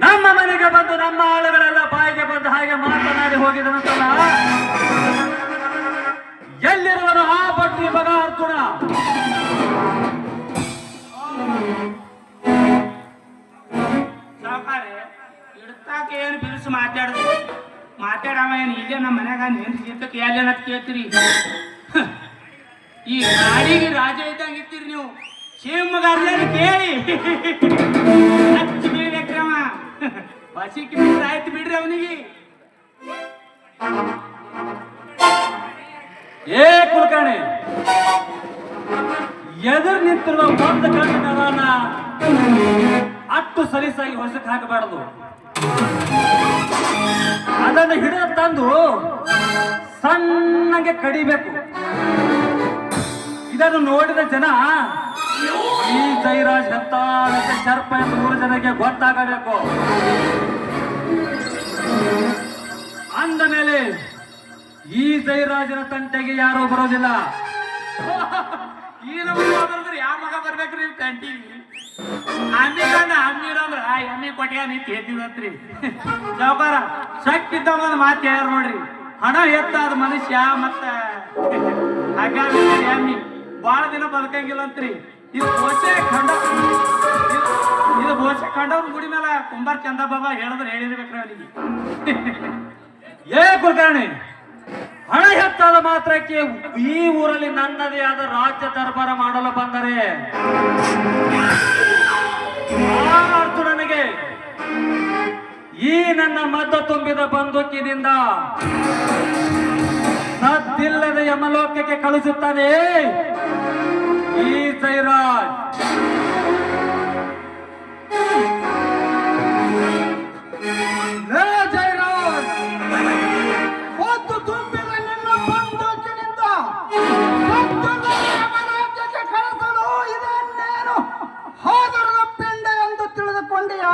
ನಮ್ಮ ಮನೆಗೆ ಬಂದು ನಮ್ಮ ಆಳುಗಳೆಲ್ಲ ಬಾಯಿಗೆ ಬಂದು ಹಾಗೆ ಮಾತನಾಡಿ ಹೋಗಿದನಂತಲ್ಲ. ಎಲ್ಲಿರುವನು ಆ ಬಡ್ಡಿ ಮಗ ಅರ್ಜುನ? ಸಾವುಕಾರೆ ಇಡ್ತಾಕ ಏನು ಬಿರುಸು ಮಾತಾಡವ ಏನು ಇಲ್ಲೇ ನಮ್ಮ ಮನ್ಯಾಗ ನೆನ್ಸಿ ಜಿತ್ತಕ್ಕೆ ಎಲ್ಲೇನ ಕೇಳ್ತೀರಿ? ಈ ಗಾಡಿಗೆ ರಾಜ ಇದ್ದಂಗೆ ಇರ್ತೀರಿ ನೀವು. ಶಿವಮೊಗ್ಗ ಕೇಳಿ ಹಚ್ಚಿ ಬೀಳ್ಬೇಕ್ರವ. ಬಸಿಕ್ ಬಿಡ್ರಿ ಆಯ್ತು ಬಿಡ್ರಿ ಅವನಿಗೆ. ಏ ಕುಲಕರ್ಣಿ, ಎದುರು ನಿಂತಿರುವ ಒಂದು ಕಣ್ಣಿನ ಅಟ್ಟು ಸಲೀಸಾಗಿ ಹೊಸಕ್ಕೆ ಹಾಕಬಾರದು. ಅದನ್ನು ಹಿಡಿದು ತಂದು ಸಣ್ಣಗೆ ಕಡಿಬೇಕು. ಇದನ್ನು ನೋಡಿದ ಜನ ಈ ಜೈರಾಜ್ ಹೆತ್ತ ಶರ್ಪ ಎಂದು 3 ಜನಕ್ಕೆ ಗೊತ್ತಾಗಬೇಕು. ಅಂದ ಮೇಲೆ ಈ ಜೈರಾಜನ ತಂಟೆಗೆ ಯಾರೂ ಬರೋದಿಲ್ಲ. ಈ ನಮ್ಗೆ ಯಾವ ಮಗ ಬರ್ಬೇಕ್ರಿ ನೀವು ತಂಟಿಗೆ? ಅಮ್ಮಿ ಕಂಡ ಅಮ್ಮಿರಂದ್ರ ಎಮ್ಮಿ ಕೊಟ್ಟಿಗೆ ನೀ ಕೇಳ್ತೀವತ್ರಿ. ಸಾವುಕಾರ ಶಕ್ತಿ ಇದ್ದಾಗ ಒಂದು ಮಾತು ಹೇಳ್ಯಾರ ನೋಡ್ರಿ, ಹಣ ಎತ್ತಾದ ಮನುಷ್ಯ ಮತ್ತ ಹಾಗಾಗಿ ಎಮ್ಮಿ ಬಾಳ ದಿನ ಬದುಕಂಗಿಲ್ಲ ಅಂತ್ರಿ. ಇದು ಬೋಸೆ ಖಂಡವ್ರ ಗುಡಿ ಮೇಲೆ ಕುಂಬಾರ್ ಚಂದ ಬಾಬಾ ಹೇಳಿದ್ರೆ ಹೇಳಿರ್ಬೇಕ್ರಿ ಅವನಿಗೆ. ಏ ಕುಲಕರ್ಣಿ, ಹಣ ಎತ್ತಾದ ಮಾತ್ರಕ್ಕೆ ಈ ಊರಲ್ಲಿ ನನ್ನದೇ ಆದ ರಾಜ್ಯ ದರ್ಬಾರ ಮಾಡಲು ಬಂದರೆ ಅರ್ಜುನನಿಗೆ ಈ ನನ್ನ ಮದ್ದ ತುಂಬಿದ ಬಂದೂಕಿನಿಂದ ಸದ್ದಿಲ್ಲದ ಯಮಲೋಕಕ್ಕೆ ಕಳಿಸುತ್ತಾನೆ ಈ ಜೈರಾಜ್. ಜೈರಾಜ್, ಹೊತ್ತು ತುಂಬಿದ ನಿನ್ನ ಬಂದೂಕಿನಿಂದ ಯಮಲೋಕಕ್ಕೆ ಕಳಿಸಲು ಇದನ್ನೇನು ಹೋದರದ ಪಿಂಡ ಎಂದು ತಿಳಿದುಕೊಂಡೆಯಾ?